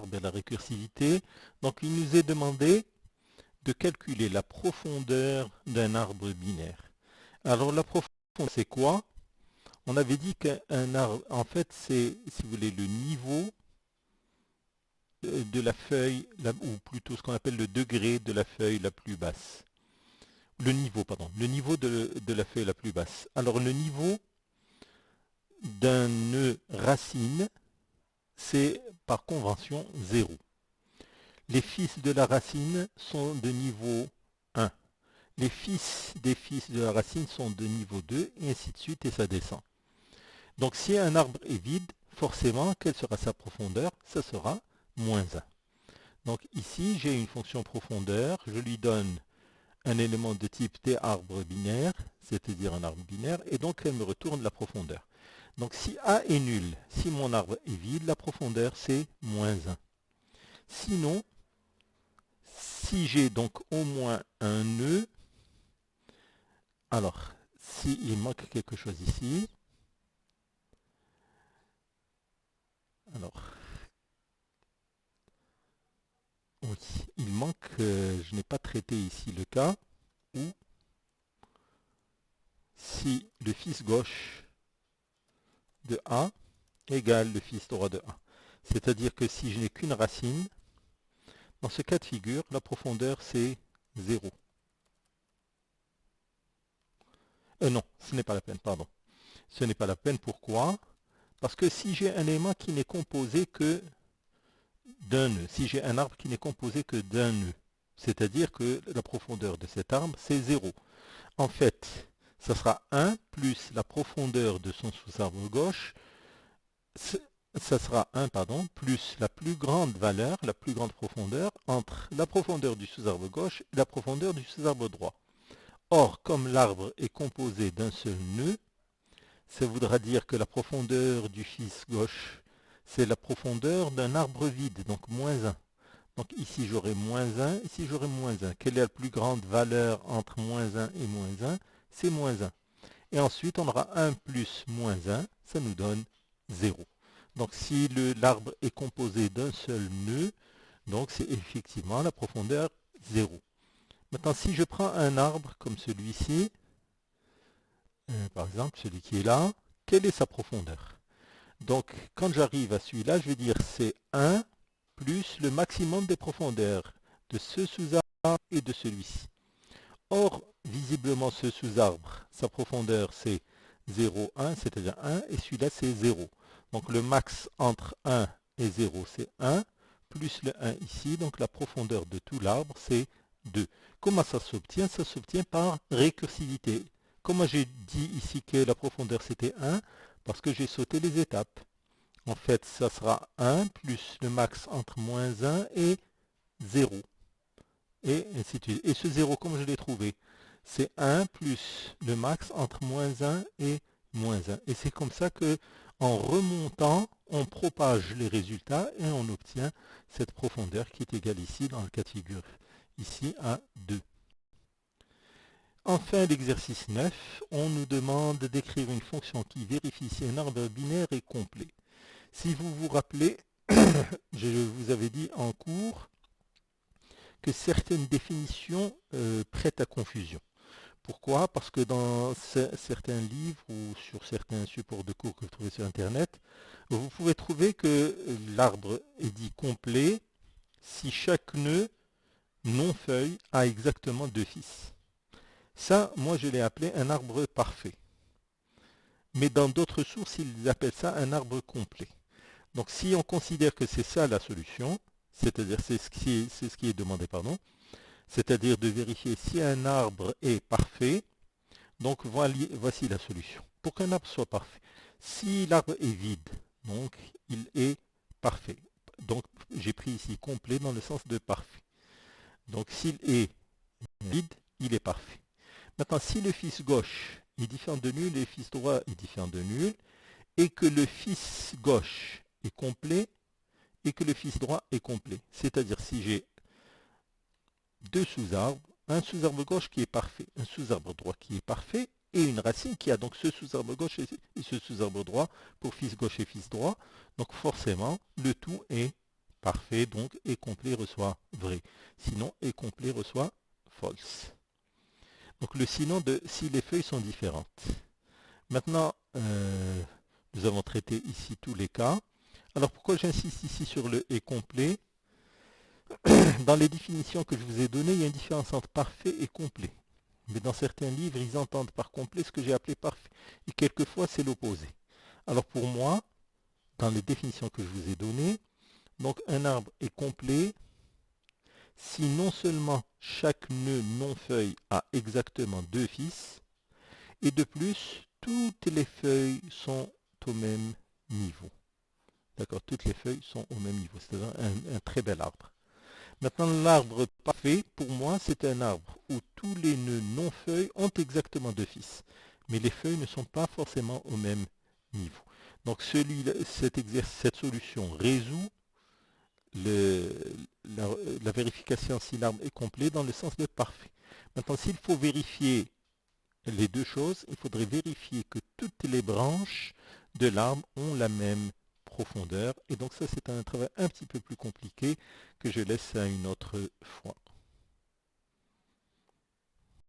arbre et la récursivité. Donc il nous est demandé de calculer la profondeur d'un arbre binaire. Alors la profondeur, c'est quoi? On avait dit qu'un arbre, en fait, c'est, si vous voulez, le niveau de la feuille, ou plutôt ce qu'on appelle le degré de la feuille la plus basse. Le niveau, pardon, le niveau de la feuille la plus basse. Alors le niveau d'un nœud racine, c'est par convention 0. Les fils de la racine sont de niveau 1. Les fils des fils de la racine sont de niveau 2, et ainsi de suite, et ça descend. Donc si un arbre est vide, forcément, quelle sera sa profondeur? Ça sera moins 1. Donc ici, j'ai une fonction profondeur, je lui donne un élément de type t arbre binaire, c'est-à-dire un arbre binaire, et donc elle me retourne la profondeur. Donc si A est nul, si mon arbre est vide, la profondeur c'est moins 1. Sinon, si j'ai donc au moins un nœud, alors s'il manque quelque chose ici, alors oui, il manque, je n'ai pas traité ici le cas où si le fils gauche de A égale le fils droit de A. C'est-à-dire que si je n'ai qu'une racine, dans ce cas de figure, la profondeur c'est 0. Non, ce n'est pas la peine, pardon. Ce n'est pas la peine, pourquoi? Parce que si j'ai un élément qui n'est composé que d'un nœud, si j'ai un arbre qui n'est composé que d'un nœud, c'est-à-dire que la profondeur de cet arbre c'est 0. En fait, ça sera 1 plus la profondeur de son sous-arbre gauche, ça sera 1, pardon, plus la plus grande valeur, la plus grande profondeur entre la profondeur du sous-arbre gauche et la profondeur du sous-arbre droit. Or, comme l'arbre est composé d'un seul nœud, ça voudra dire que la profondeur du fils gauche, c'est la profondeur d'un arbre vide, donc moins 1. Donc ici j'aurai moins 1, ici j'aurai moins 1. Quelle est la plus grande valeur entre moins 1 et moins 1? C'est moins 1. Et ensuite on aura 1 plus moins 1, ça nous donne 0. Donc si l'arbre est composé d'un seul nœud, donc c'est effectivement la profondeur 0. Maintenant si je prends un arbre comme celui-ci, par exemple celui qui est là, quelle est sa profondeur? Donc quand j'arrive à celui-là, je vais dire c'est 1 plus le maximum des profondeurs de ce sous-arbre et de celui-ci. Or, visiblement ce sous-arbre, sa profondeur c'est 0, 1, c'est-à-dire 1, et celui-là c'est 0. Donc le max entre 1 et 0 c'est 1, plus le 1 ici, donc la profondeur de tout l'arbre c'est 2. Comment ça s'obtient? Ça s'obtient par récursivité. Comment j'ai dit ici que la profondeur c'était 1? Parce que j'ai sauté les étapes. En fait, ça sera 1 plus le max entre moins 1 et 0. Et ainsi de suite. Et ce 0, comment je l'ai trouvé? C'est 1 plus le max entre moins 1 et moins 1. Et c'est comme ça que, en remontant, on propage les résultats et on obtient cette profondeur qui est égale ici, dans le cas de figure, ici à 2. Enfin, l'exercice 9, on nous demande d'écrire une fonction qui vérifie si un arbre binaire est complet. Si vous vous rappelez, je vous avais dit en cours que certaines définitions prêtent à confusion. Pourquoi? Parce que dans certains livres ou sur certains supports de cours que vous trouvez sur Internet, vous pouvez trouver que l'arbre est dit complet si chaque nœud non-feuille a exactement 2 fils. Ça, moi je l'ai appelé un arbre parfait. Mais dans d'autres sources, ils appellent ça un arbre complet. Donc si on considère que c'est ça la solution, c'est-à-dire c'est ce qui est demandé, pardon, c'est-à-dire de vérifier si un arbre est parfait, donc voici la solution. Pour qu'un arbre soit parfait, si l'arbre est vide, donc il est parfait. Donc j'ai pris ici complet dans le sens de parfait. Donc s'il est vide, il est parfait. Maintenant, si le fils gauche est différent de nul et le fils droit est différent de nul, et que le fils gauche est complet, et que le fils droit est complet. C'est-à-dire si j'ai deux sous-arbres, un sous-arbre gauche qui est parfait, un sous-arbre droit qui est parfait, et une racine qui a donc ce sous-arbre gauche et ce sous-arbre droit pour fils gauche et fils droit. Donc forcément, le tout est parfait, donc et complet reçoit vrai. Sinon, et complet reçoit false. Donc le sinon de si les feuilles sont différentes. Maintenant, nous avons traité ici tous les cas. Alors pourquoi j'insiste ici sur le et complet? Dans les définitions que je vous ai données, il y a une différence entre parfait et complet. Mais dans certains livres, ils entendent par complet ce que j'ai appelé parfait. Et quelquefois, c'est l'opposé. Alors pour moi, dans les définitions que je vous ai données, donc un arbre est complet si non seulement chaque nœud non-feuille a exactement 2 fils, et de plus, toutes les feuilles sont au même niveau. D'accord, toutes les feuilles sont au même niveau, c'est un très bel arbre. Maintenant, l'arbre parfait, pour moi, c'est un arbre où tous les nœuds non-feuilles ont exactement 2 fils, mais les feuilles ne sont pas forcément au même niveau. Donc, cette solution résout le, la vérification si l'arbre est complet dans le sens de parfait. Maintenant, s'il faut vérifier les deux choses, il faudrait vérifier que toutes les branches de l'arbre ont la même profondeur. Et donc ça, c'est un travail un petit peu plus compliqué que je laisse à une autre fois.